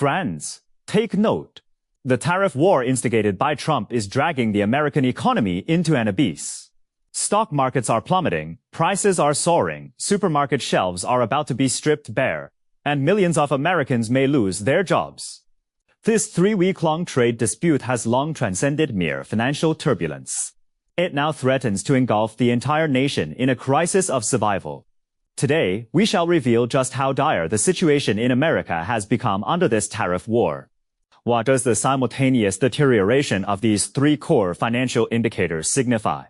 Friends, take note. The tariff war instigated by Trump is dragging the American economy into an abyss. Stock markets are plummeting, prices are soaring, supermarket shelves are about to be stripped bare, and millions of Americans may lose their jobs. This 3-week-long trade dispute has long transcended mere financial turbulence. It now threatens to engulf the entire nation in a crisis of survival. Today, we shall reveal just how dire the situation in America has become under this tariff war. What does the simultaneous deterioration of these three core financial indicators signify?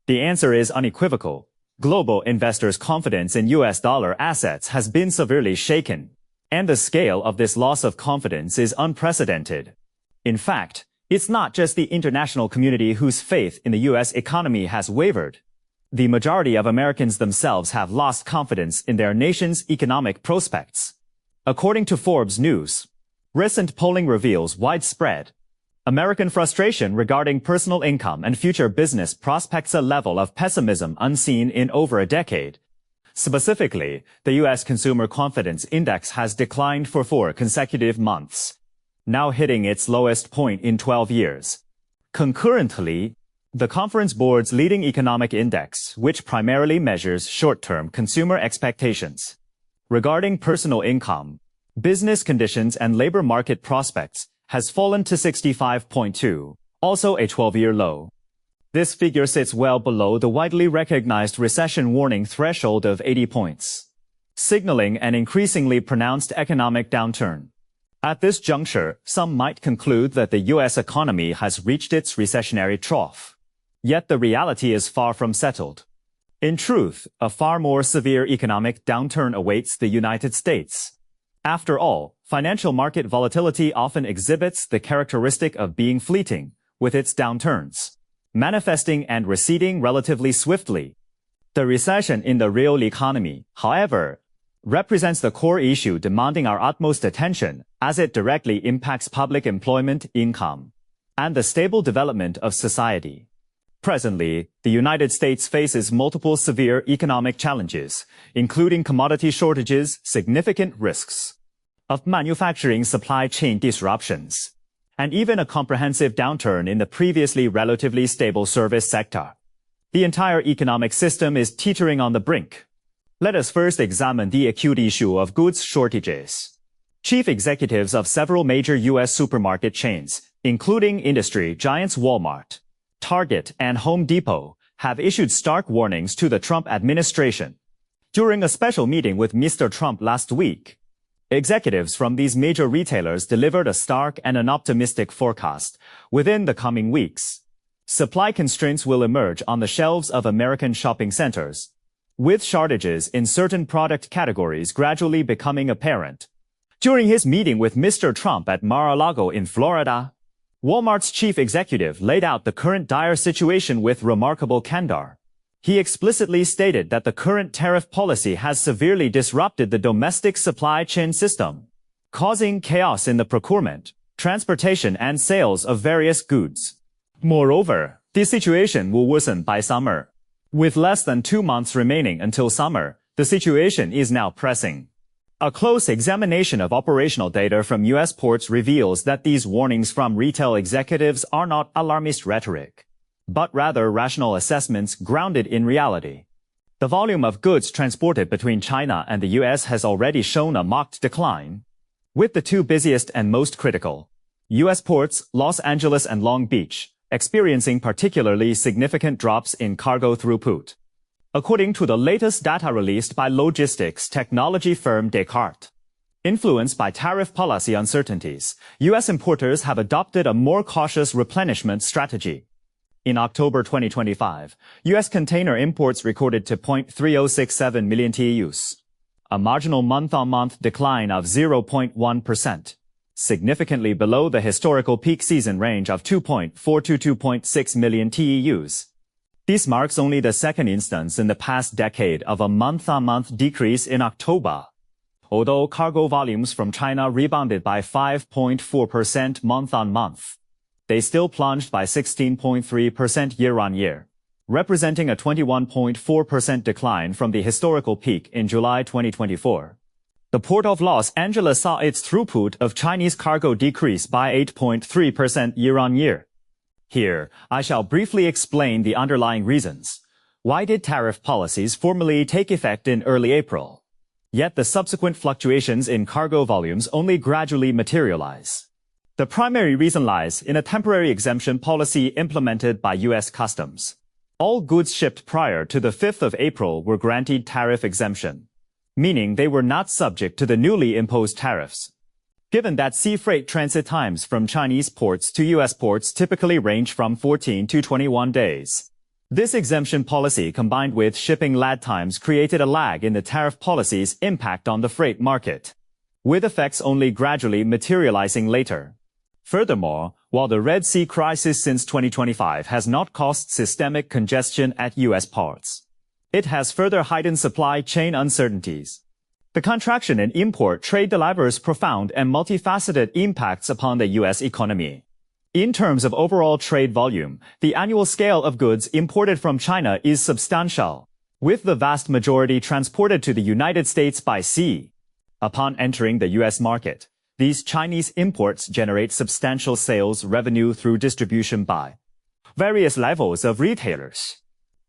The answer is unequivocal. Global investors' confidence in US dollar assets has been severely shaken, and the scale of this loss of confidence is unprecedented. In fact, it's not just the international community whose faith in the US economy has wavered. The majority of Americans themselves have lost confidence in their nation's economic prospects. According to Forbes News, recent polling reveals widespread American frustration regarding personal income and future business prospects, a level of pessimism unseen in over a decade. Specifically, the U.S. Consumer Confidence Index has declined for 4 consecutive months, now hitting its lowest point in 12 years. Concurrently, the Conference Board's leading economic index, which primarily measures short-term consumer expectations regarding personal income, business conditions and labor market prospects, has fallen to 65.2, also a 12-year low. This figure sits well below the widely recognized recession warning threshold of 80 points, signaling an increasingly pronounced economic downturn. At this juncture, some might conclude that the U.S. economy has reached its recessionary trough. Yet the reality is far from settled. In truth, a far more severe economic downturn awaits the United States. After all, financial market volatility often exhibits the characteristic of being fleeting, with its downturns manifesting and receding relatively swiftly. The recession in the real economy, however, represents the core issue demanding our utmost attention, as it directly impacts public employment, income, and the stable development of society. Presently, the United States faces multiple severe economic challenges, including commodity shortages, significant risks of manufacturing supply chain disruptions, and even a comprehensive downturn in the previously relatively stable service sector. The entire economic system is teetering on the brink. Let us first examine the acute issue of goods shortages. Chief executives of several major U.S. supermarket chains, including industry giants Walmart, Target, and Home Depot, have issued stark warnings to the Trump administration. During a special meeting with Mr. Trump last week, executives from these major retailers delivered a stark and an optimistic forecast. Within the coming weeks, supply constraints will emerge on the shelves of American shopping centers, with shortages in certain product categories gradually becoming apparent. During his meeting with Mr. Trump at Mar-a-Lago in Florida, Walmart's chief executive laid out the current dire situation with remarkable candor. He explicitly stated that the current tariff policy has severely disrupted the domestic supply chain system, causing chaos in the procurement, transportation, and sales of various goods. Moreover, the situation will worsen by summer. With less than 2 months remaining until summer, the situation is now pressing. A close examination of operational data from U.S. ports reveals that these warnings from retail executives are not alarmist rhetoric, but rather rational assessments grounded in reality. The volume of goods transported between China and the U.S. has already shown a marked decline, with the two busiest and most critical U.S. ports, Los Angeles and Long Beach, experiencing particularly significant drops in cargo throughput. According to the latest data released by logistics technology firm Descartes, influenced by tariff policy uncertainties, U.S. importers have adopted a more cautious replenishment strategy. In October 2025, U.S. container imports recorded 2.3067 million TEUs, a marginal month-on-month decline of 0.1%, significantly below the historical peak season range of 2.422.6 million TEUs. This marks only the second instance in the past decade of a month-on-month decrease in October. Although cargo volumes from China rebounded by 5.4% month-on-month, they still plunged by 16.3% year-on-year, representing a 21.4% decline from the historical peak in July 2024. The Port of Los Angeles saw its throughput of Chinese cargo decrease by 8.3% year-on-year. Here, I shall briefly explain the underlying reasons. Why did tariff policies formally take effect in early April? Yet the subsequent fluctuations in cargo volumes only gradually materialize. The primary reason lies in a temporary exemption policy implemented by U.S. Customs. All goods shipped prior to the 5th of April were granted tariff exemption, meaning they were not subject to the newly imposed tariffs. Given that sea freight transit times from Chinese ports to U.S. ports typically range from 14 to 21 days, this exemption policy combined with shipping lag times created a lag in the tariff policy's impact on the freight market, with effects only gradually materializing later. Furthermore, while the Red Sea crisis since 2025 has not caused systemic congestion at U.S. ports, it has further heightened supply chain uncertainties. The contraction in import trade delivers profound and multifaceted impacts upon the U.S. economy. In terms of overall trade volume, the annual scale of goods imported from China is substantial, with the vast majority transported to the United States by sea. Upon entering the U.S. market, these Chinese imports generate substantial sales revenue through distribution by various levels of retailers.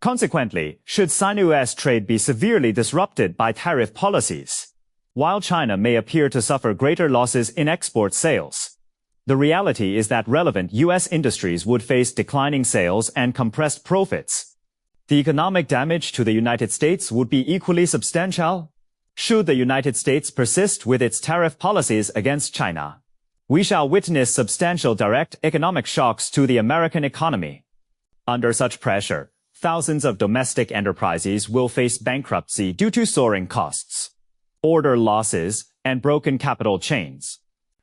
Consequently, should Sino-US trade be severely disrupted by tariff policies, while China may appear to suffer greater losses in export sales, the reality is that relevant U.S. industries would face declining sales and compressed profits. The economic damage to the United States would be equally substantial. Should the United States persist with its tariff policies against China, we shall witness substantial direct economic shocks to the American economy. Under such pressure, thousands of domestic enterprises will face bankruptcy due to soaring costs, order losses, and broken capital chains.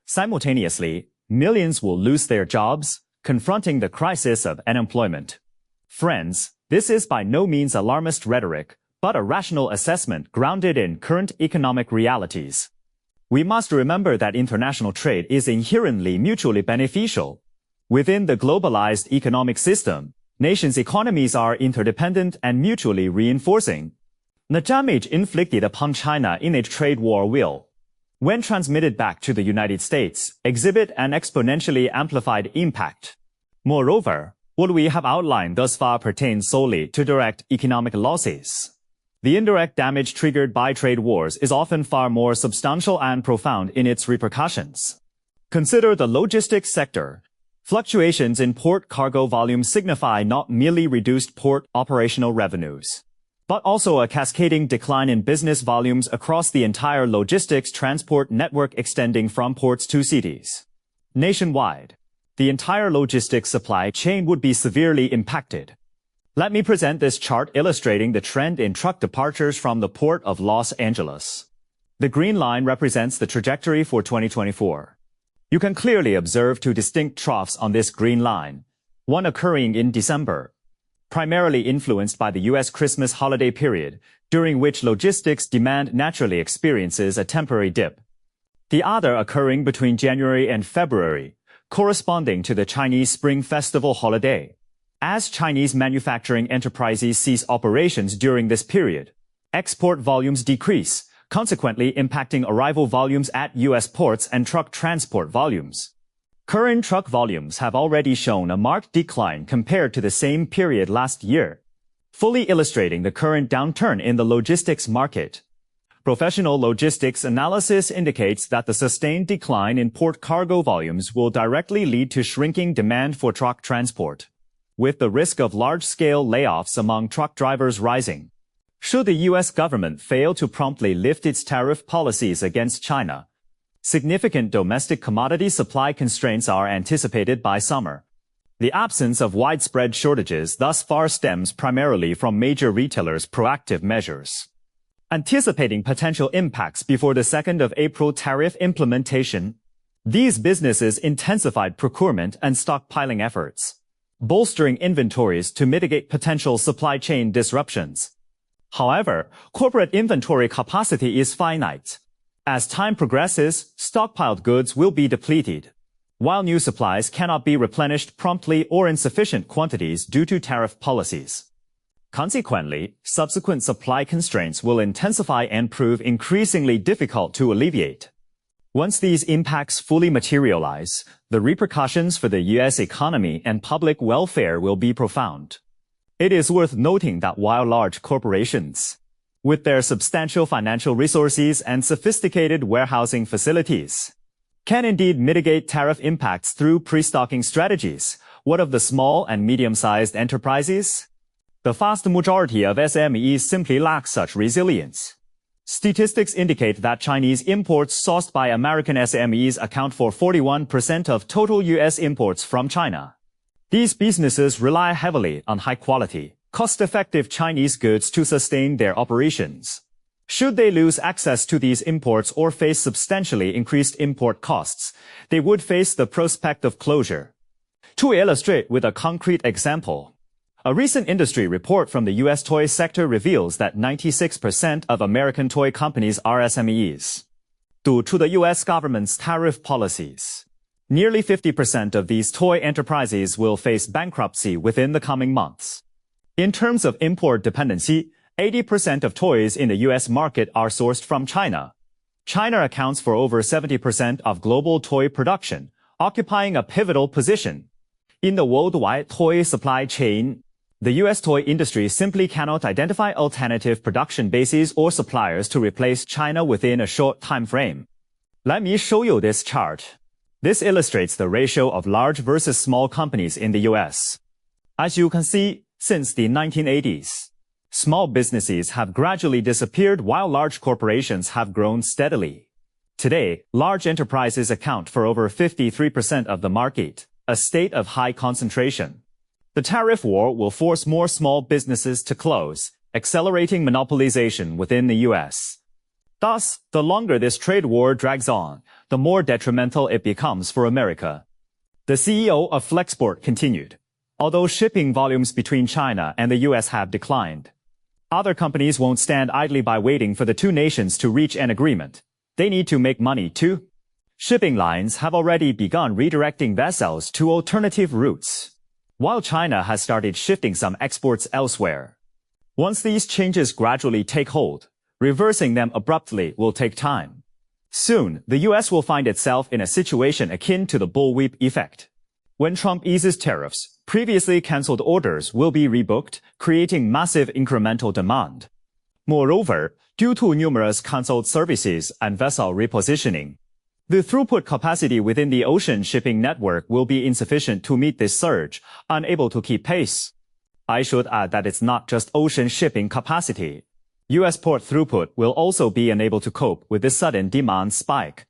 Simultaneously, millions will lose their jobs, confronting the crisis of unemployment. Friends, this is by no means alarmist rhetoric, but a rational assessment grounded in current economic realities. We must remember that international trade is inherently mutually beneficial. Within the globalized economic system, nations' economies are interdependent and mutually reinforcing. The damage inflicted upon China in a trade war will, when transmitted back to the United States, exhibit an exponentially amplified impact. Moreover, what we have outlined thus far pertains solely to direct economic losses. The indirect damage triggered by trade wars is often far more substantial and profound in its repercussions. Consider the logistics sector. Fluctuations in port cargo volumes signify not merely reduced port operational revenues, but also a cascading decline in business volumes across the entire logistics transport network extending from ports to cities. Nationwide, the entire logistics supply chain would be severely impacted. Let me present this chart illustrating the trend in truck departures from the Port of Los Angeles. The green line represents the trajectory for 2024. You can clearly observe two distinct troughs on this green line, one occurring in December, primarily influenced by the U.S. Christmas holiday period, during which logistics demand naturally experiences a temporary dip. The other occurring between January and February, corresponding to the Chinese Spring Festival holiday. As Chinese manufacturing enterprises cease operations during this period, export volumes decrease, consequently impacting arrival volumes at U.S. ports and truck transport volumes. Current truck volumes have already shown a marked decline compared to the same period last year, fully illustrating the current downturn in the logistics market. Professional logistics analysis indicates that the sustained decline in port cargo volumes will directly lead to shrinking demand for truck transport, with the risk of large-scale layoffs among truck drivers rising. Should the U.S. government fail to promptly lift its tariff policies against China, significant domestic commodity supply constraints are anticipated by summer. The absence of widespread shortages thus far stems primarily from major retailers' proactive measures. Anticipating potential impacts before the 2nd of April tariff implementation, these businesses intensified procurement and stockpiling efforts, bolstering inventories to mitigate potential supply chain disruptions. However, corporate inventory capacity is finite. As time progresses, stockpiled goods will be depleted, while new supplies cannot be replenished promptly or in sufficient quantities due to tariff policies. Consequently, subsequent supply constraints will intensify and prove increasingly difficult to alleviate. Once these impacts fully materialize, the repercussions for the U.S. economy and public welfare will be profound. It is worth noting that while large corporations, with their substantial financial resources and sophisticated warehousing facilities, can indeed mitigate tariff impacts through pre-stocking strategies, what of the small and medium-sized enterprises? The vast majority of SMEs simply lack such resilience. Statistics indicate that Chinese imports sourced by American SMEs account for 41% of total U.S. imports from China. These businesses rely heavily on high-quality, cost-effective Chinese goods to sustain their operations. Should they lose access to these imports or face substantially increased import costs, they would face the prospect of closure. To illustrate with a concrete example, a recent industry report from the U.S. toy sector reveals that 96% of American toy companies are SMEs. Due to the U.S. government's tariff policies, nearly 50% of these toy enterprises will face bankruptcy within the coming months. In terms of import dependency, 80% of toys in the U.S. market are sourced from China. China accounts for over 70% of global toy production, occupying a pivotal position. In the worldwide toy supply chain, the U.S. toy industry simply cannot identify alternative production bases or suppliers to replace China within a short time frame. Let me show you this chart. This illustrates the ratio of large versus small companies in the U.S. As you can see, since the 1980s, small businesses have gradually disappeared while large corporations have grown steadily. Today, large enterprises account for over 53% of the market, a state of high concentration. The tariff war will force more small businesses to close, accelerating monopolization within the U.S. Thus, the longer this trade war drags on, the more detrimental it becomes for America. The CEO of Flexport continued. Although shipping volumes between China and the U.S. have declined, other companies won't stand idly by waiting for the two nations to reach an agreement. They need to make money too. Shipping lines have already begun redirecting vessels to alternative routes, while China has started shifting some exports elsewhere. Once these changes gradually take hold, reversing them abruptly will take time. Soon, the U.S. will find itself in a situation akin to the bullwhip effect. When Trump eases tariffs, previously cancelled orders will be rebooked, creating massive incremental demand. Moreover, due to numerous cancelled services and vessel repositioning, the throughput capacity within the ocean shipping network will be insufficient to meet this surge, unable to keep pace. I should add that it's not just ocean shipping capacity. U.S. port throughput will also be unable to cope with this sudden demand spike.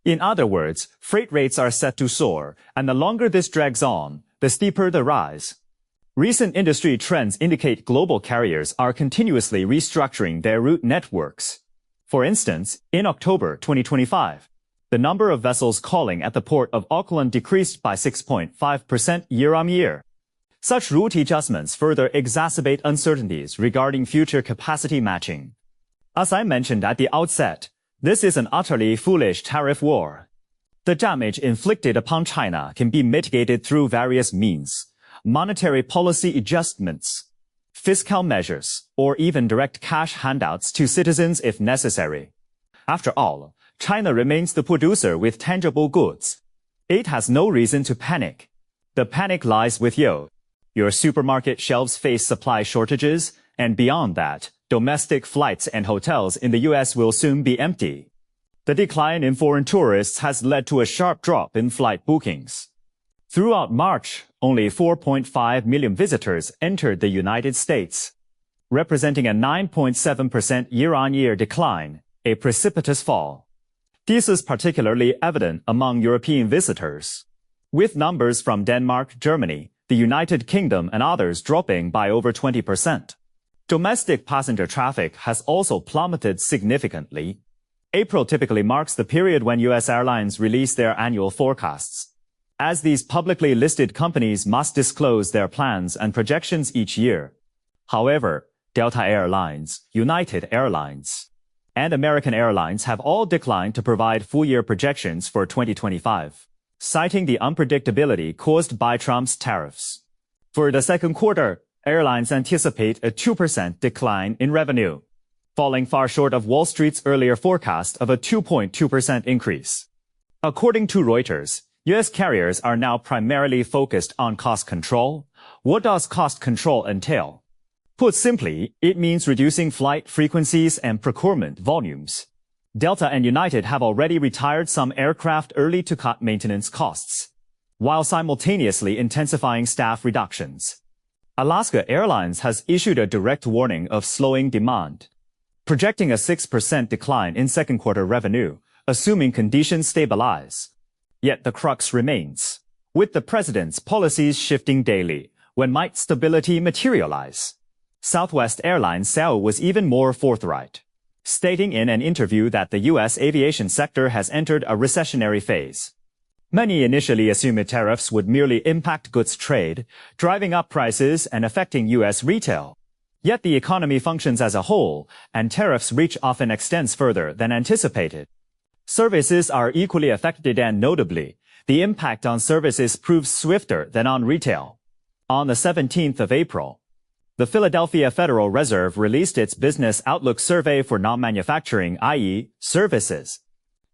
In other words, freight rates are set to soar, and the longer this drags on, the steeper the rise. Recent industry trends indicate global carriers are continuously restructuring their route networks. For instance, in October 2025, the number of vessels calling at the port of Auckland decreased by 6.5% year-on-year. Such route adjustments further exacerbate uncertainties regarding future capacity matching. As I mentioned at the outset, this is an utterly foolish tariff war. The damage inflicted upon China can be mitigated through various means: monetary policy adjustments, fiscal measures, or even direct cash handouts to citizens if necessary. After all, China remains the producer with tangible goods. It has no reason to panic. The panic lies with you. Your supermarket shelves face supply shortages, and beyond that, domestic flights and hotels in the U.S. will soon be empty. The decline in foreign tourists has led to a sharp drop in flight bookings. Throughout March, only 4.5 million visitors entered the United States, representing a 9.7% year-on-year decline, a precipitous fall. This is particularly evident among European visitors, with numbers from Denmark, Germany, the United Kingdom, and others dropping by over 20%. Domestic passenger traffic has also plummeted significantly. April typically marks the period when U.S. airlines release their annual forecasts, as these publicly listed companies must disclose their plans and projections each year. However, Delta Airlines, United Airlines, and American Airlines have all declined to provide full-year projections for 2025, citing the unpredictability caused by Trump's tariffs. For the second quarter, airlines anticipate a 2% decline in revenue, falling far short of Wall Street's earlier forecast of a 2.2% increase. According to Reuters, U.S. carriers are now primarily focused on cost control. What does cost control entail? Put simply, it means reducing flight frequencies and procurement volumes. Delta and United have already retired some aircraft early to cut maintenance costs, while simultaneously intensifying staff reductions. Alaska Airlines has issued a direct warning of slowing demand, projecting a 6% decline in second quarter revenue, assuming conditions stabilize. Yet the crux remains. With the president's policies shifting daily, when might stability materialize? Southwest Airlines CEO was even more forthright, stating in an interview that the U.S. aviation sector has entered a recessionary phase. Many initially assumed tariffs would merely impact goods trade, driving up prices and affecting U.S. retail. Yet the economy functions as a whole, and tariffs' reach often extends further than anticipated. Services are equally affected, and notably, the impact on services proves swifter than on retail. On the 17th of April, the Philadelphia Federal Reserve released its Business Outlook Survey for non-manufacturing, i.e., services.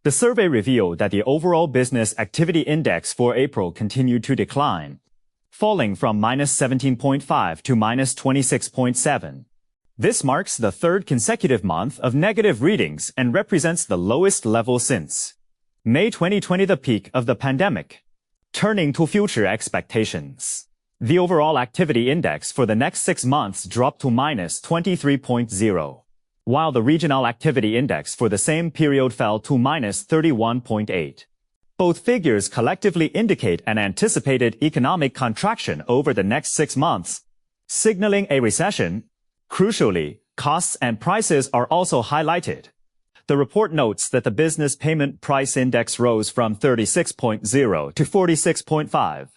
The survey revealed that the overall business activity index for April continued to decline, falling from -17.5 to -26.7. This marks the third consecutive month of negative readings and represents the lowest level since May 2020, the peak of the pandemic. Turning to future expectations, the overall activity index for the next 6 months dropped to -23.0, while the regional activity index for the same period fell to -31.8. Both figures collectively indicate an anticipated economic contraction over the next 6 months, signaling a recession. Crucially, costs and prices are also highlighted. The report notes that the Business Payment Price Index rose from 36.0 to 46.5,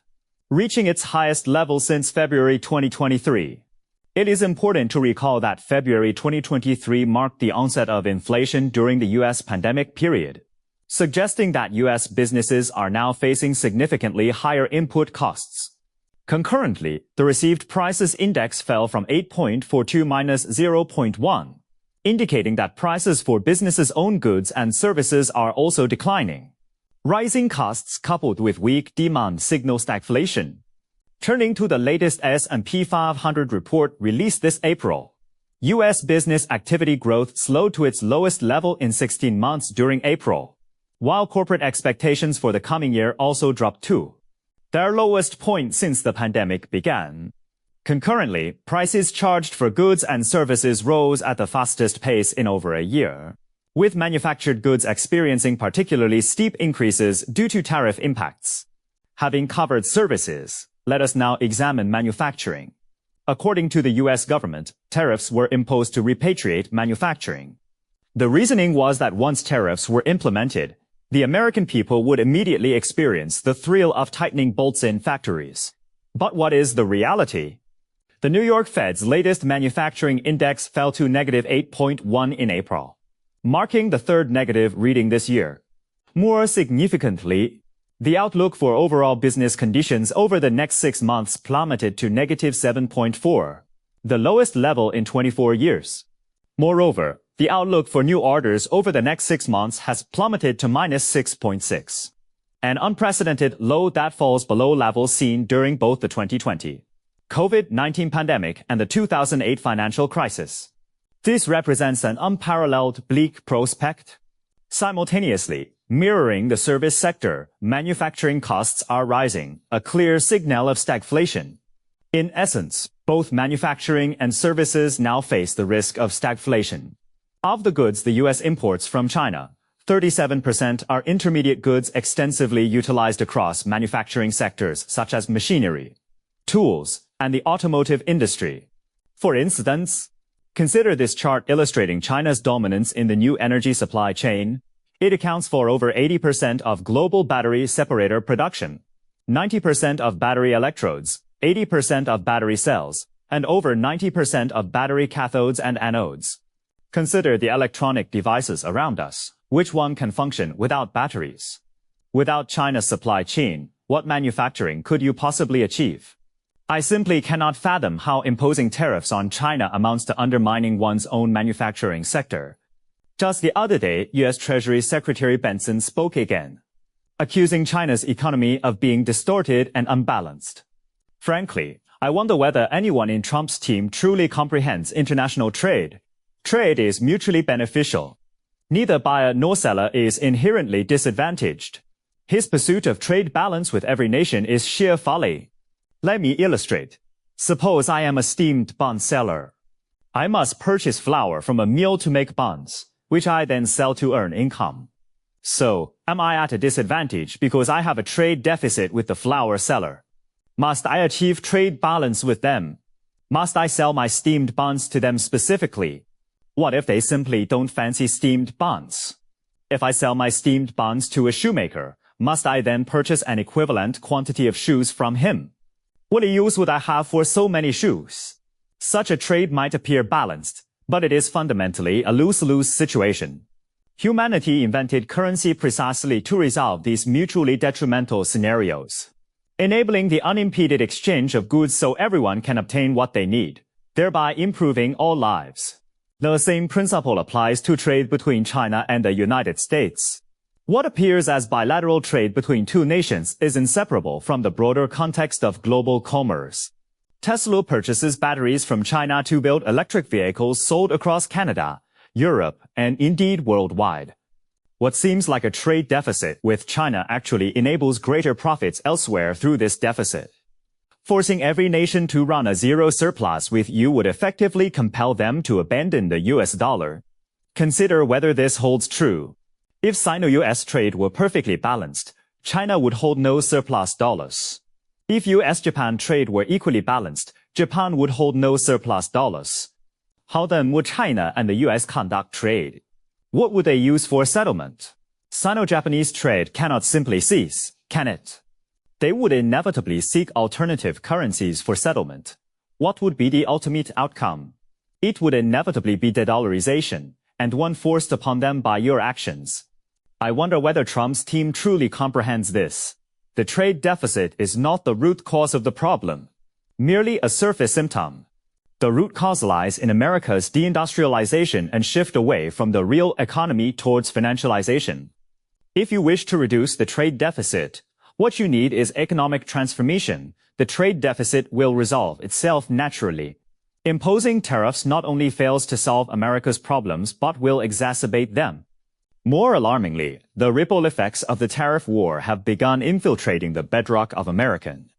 reaching its highest level since February 2023. It is important to recall that February 2023 marked the onset of inflation during the U.S. pandemic period, suggesting that U.S. businesses are now facing significantly higher input costs. Concurrently, the Received Prices Index fell from 8.4 to -0.1, indicating that prices for businesses' own goods and services are also declining. Rising costs coupled with weak demand signal stagflation. Turning to the latest S&P 500 report released this April, U.S. business activity growth slowed to its lowest level in 16 months during April, while corporate expectations for the coming year also dropped too, their lowest point since the pandemic began. Concurrently, prices charged for goods and services rose at the fastest pace in over a year, with manufactured goods experiencing particularly steep increases due to tariff impacts. Having covered services, let us now examine manufacturing. According to the U.S. government, tariffs were imposed to repatriate manufacturing. The reasoning was that once tariffs were implemented, the American people would immediately experience the thrill of tightening bolts in factories. But what is the reality? The New York Fed's latest manufacturing index fell to -8.1 in April, marking the third negative reading this year. More significantly, the outlook for overall business conditions over the next 6 months plummeted to -7.4, the lowest level in 24 years. Moreover, the outlook for new orders over the next 6 months has plummeted to -6.6, an unprecedented low that falls below levels seen during both the 2020 COVID-19 pandemic and the 2008 financial crisis. This represents an unparalleled bleak prospect. Simultaneously, mirroring the service sector, manufacturing costs are rising, a clear signal of stagflation. In essence, both manufacturing and services now face the risk of stagflation. Of the goods the U.S. imports from China, 37% are intermediate goods extensively utilized across manufacturing sectors such as machinery, tools, and the automotive industry. For instance, consider this chart illustrating China's dominance in the new energy supply chain. It accounts for over 80% of global battery separator production, 90% of battery electrodes, 80% of battery cells, and over 90% of battery cathodes and anodes. Consider the electronic devices around us. Which one can function without batteries? Without China's supply chain, what manufacturing could you possibly achieve? I simply cannot fathom how imposing tariffs on China amounts to undermining one's own manufacturing sector. Just the other day, U.S. Treasury Secretary Benson spoke again, accusing China's economy of being distorted and unbalanced. Frankly, I wonder whether anyone in Trump's team truly comprehends international trade. Trade is mutually beneficial. Neither buyer nor seller is inherently disadvantaged. His pursuit of trade balance with every nation is sheer folly. Let me illustrate. Suppose I am a steamed bun seller. I must purchase flour from a mill to make buns, which I then sell to earn income. So, am I at a disadvantage because I have a trade deficit with the flour seller? Must I achieve trade balance with them? Must I sell my steamed buns to them specifically? What if they simply don't fancy steamed buns? If I sell my steamed buns to a shoemaker, must I then purchase an equivalent quantity of shoes from him? What use would I have for so many shoes? Such a trade might appear balanced, but it is fundamentally a lose-lose situation. Humanity invented currency precisely to resolve these mutually detrimental scenarios, enabling the unimpeded exchange of goods so everyone can obtain what they need, thereby improving all lives. The same principle applies to trade between China and the United States. What appears as bilateral trade between two nations is inseparable from the broader context of global commerce. Tesla purchases batteries from China to build electric vehicles sold across Canada, Europe, and indeed worldwide. What seems like a trade deficit with China actually enables greater profits elsewhere through this deficit. Forcing every nation to run a zero surplus with you would effectively compel them to abandon the US dollar. Consider whether this holds true. If Sino-US trade were perfectly balanced, China would hold no surplus dollars. If US-Japan trade were equally balanced, Japan would hold no surplus dollars. How then would China and the US conduct trade? What would they use for settlement? Sino-Japanese trade cannot simply cease, can it? They would inevitably seek alternative currencies for settlement. What would be the ultimate outcome? It would inevitably be de-dollarization, and one forced upon them by your actions. I wonder whether Trump's team truly comprehends this. The trade deficit is not the root cause of the problem, merely a surface symptom. The root cause lies in America's deindustrialization and shift away from the real economy towards financialization. If you wish to reduce the trade deficit, what you need is economic transformation. The trade deficit will resolve itself naturally. Imposing tariffs not only fails to solve America's problems but will exacerbate them. More alarmingly, the ripple effects of the tariff war have begun infiltrating the bedrock of American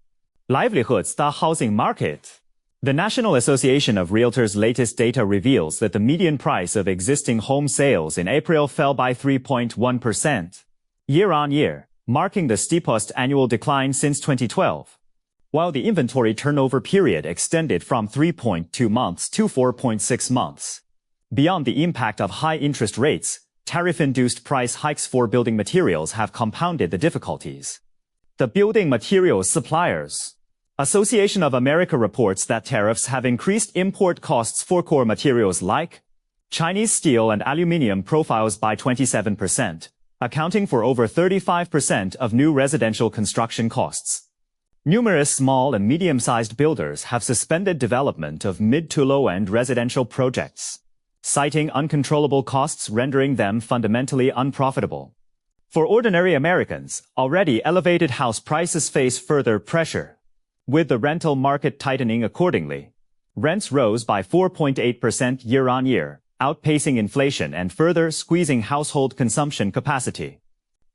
livelihoods, the housing market. The National Association of Realtors' latest data reveals that the median price of existing home sales in April fell by 3.1% year-on-year, marking the steepest annual decline since 2012. While the inventory turnover period extended from 3.2 months to 4.6 months. Beyond the impact of high interest rates, tariff-induced price hikes for building materials have compounded the difficulties. The Building Materials Suppliers Association of America reports that tariffs have increased import costs for core materials like Chinese steel and aluminum profiles by 27%, accounting for over 35% of new residential construction costs. Numerous small and medium-sized builders have suspended development of mid to low-end residential projects, citing uncontrollable costs rendering them fundamentally unprofitable. For ordinary Americans, already elevated house prices face further pressure, with the rental market tightening accordingly. Rents rose by 4.8% year-on-year, outpacing inflation and further squeezing household consumption capacity.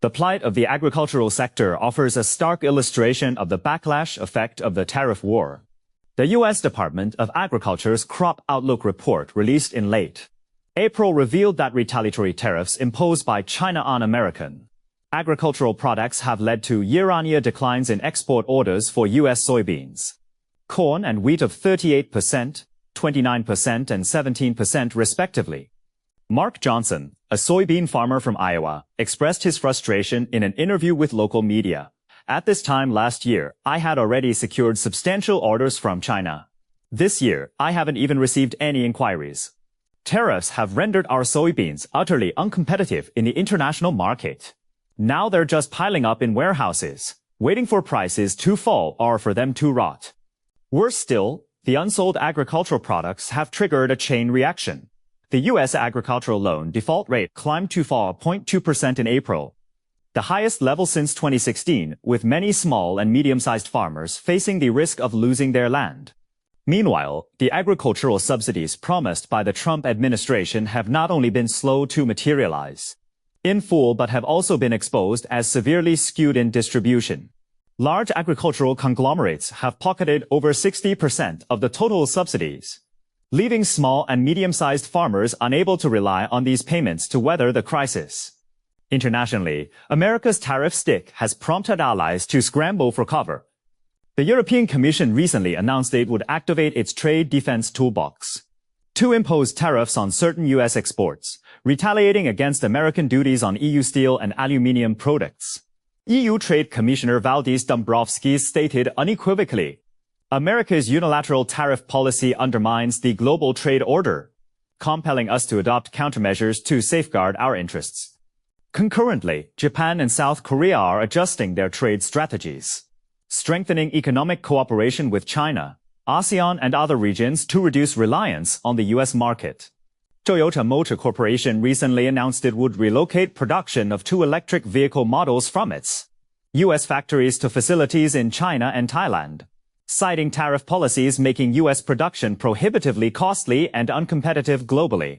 The plight of the agricultural sector offers a stark illustration of the backlash effect of the tariff war. The U.S. Department of Agriculture's Crop Outlook report released in late April revealed that retaliatory tariffs imposed by China on American agricultural products have led to year-on-year declines in export orders for U.S. soybeans, corn and wheat of 38%, 29% and 17% respectively. Mark Johnson, a soybean farmer from Iowa, expressed his frustration in an interview with local media. At this time last year, I had already secured substantial orders from China. This year, I haven't even received any inquiries. Tariffs have rendered our soybeans utterly uncompetitive in the international market. Now they're just piling up in warehouses, waiting for prices to fall or for them to rot. Worse still, the unsold agricultural products have triggered a chain reaction. The U.S. agricultural loan default rate climbed to fall 0.2% in April, the highest level since 2016, with many small and medium-sized farmers facing the risk of losing their land. Meanwhile, the agricultural subsidies promised by the Trump administration have not only been slow to materialize in full but have also been exposed as severely skewed in distribution. Large agricultural conglomerates have pocketed over 60% of the total subsidies, leaving small and medium-sized farmers unable to rely on these payments to weather the crisis. Internationally, America's tariff stick has prompted allies to scramble for cover. The European Commission recently announced it would activate its trade defense toolbox to impose tariffs on certain U.S. exports, retaliating against American duties on EU steel and aluminium products. EU Trade Commissioner Valdis Dombrovskis stated unequivocally, America's unilateral tariff policy undermines the global trade order, compelling us to adopt countermeasures to safeguard our interests. Concurrently, Japan and South Korea are adjusting their trade strategies, strengthening economic cooperation with China, ASEAN and other regions to reduce reliance on the U.S. market. Toyota Motor Corporation recently announced it would relocate production of 2 electric vehicle models from its U.S. factories to facilities in China and Thailand, citing tariff policies making U.S. production prohibitively costly and uncompetitive globally.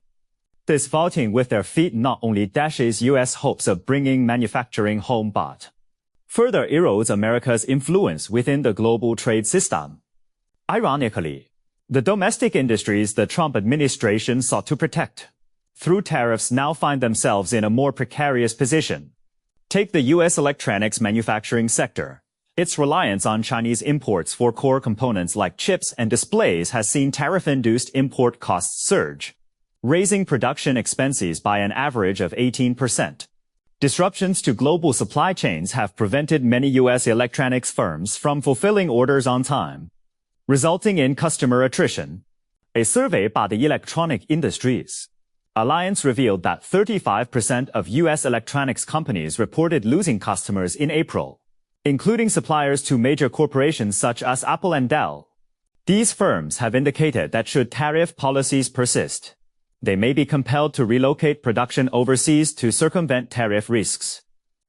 This vaulting with their feet not only dashes U.S. hopes of bringing manufacturing home but further erodes America's influence within the global trade system. Ironically, the domestic industries the Trump administration sought to protect through tariffs now find themselves in a more precarious position. Take the U.S. electronics manufacturing sector. Its reliance on Chinese imports for core components like chips and displays has seen tariff-induced import costs surge, raising production expenses by an average of 18%. Disruptions to global supply chains have prevented many U.S. electronics firms from fulfilling orders on time, resulting in customer attrition. A survey by the Electronic Industries Alliance revealed that 35% of U.S. electronics companies reported losing customers in April, including suppliers to major corporations such as Apple and Dell. These firms have indicated that should tariff policies persist, they may be compelled to relocate production overseas to circumvent tariff risks.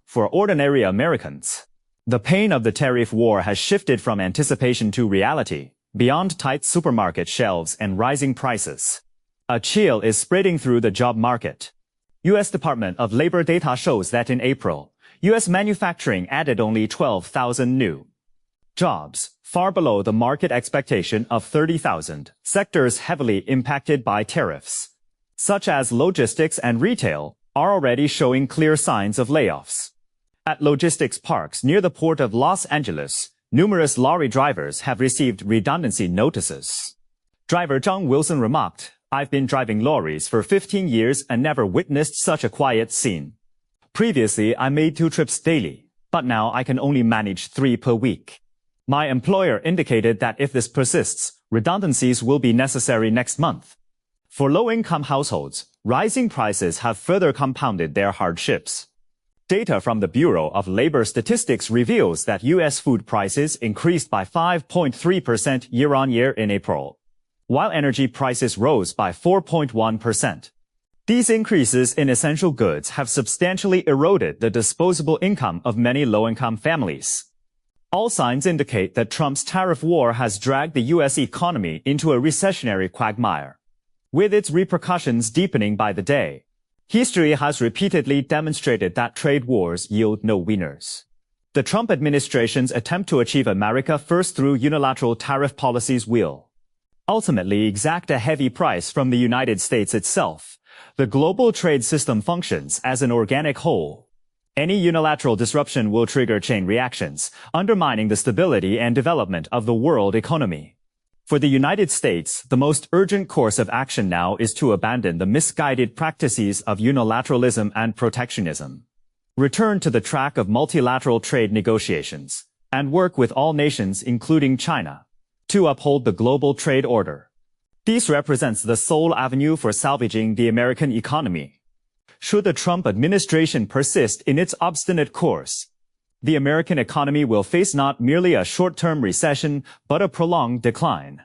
For ordinary Americans, the pain of the tariff war has shifted from anticipation to reality, beyond tight supermarket shelves and rising prices. A chill is spreading through the job market. U.S. Department of Labor data shows that in April, U.S. manufacturing added only 12,000 new jobs, far below the market expectation of 30,000. Sectors heavily impacted by tariffs, such as logistics and retail, are already showing clear signs of layoffs. At logistics parks near the port of Los Angeles, numerous lorry drivers have received redundancy notices. Driver Zhang Wilson remarked, "I've been driving lorries for 15 years and never witnessed such a quiet scene. Previously, I made 2 trips daily, but now I can only manage 3 per week. My employer indicated that if this persists, redundancies will be necessary next month." For low-income households, rising prices have further compounded their hardships. Data from the Bureau of Labor Statistics reveals that U.S. food prices increased by 5.3% year-on-year in April, while energy prices rose by 4.1%. These increases in essential goods have substantially eroded the disposable income of many low-income families. All signs indicate that Trump's tariff war has dragged the U.S. economy into a recessionary quagmire, with its repercussions deepening by the day. History has repeatedly demonstrated that trade wars yield no winners. The Trump administration's attempt to achieve America first through unilateral tariff policies will ultimately exact a heavy price from the United States itself. The global trade system functions as an organic whole. Any unilateral disruption will trigger chain reactions, undermining the stability and development of the world economy. For the United States, the most urgent course of action now is to abandon the misguided practices of unilateralism and protectionism, return to the track of multilateral trade negotiations, and work with all nations, including China, to uphold the global trade order. This represents the sole avenue for salvaging the American economy. Should the Trump administration persist in its obstinate course, the American economy will face not merely a short-term recession, but a prolonged decline.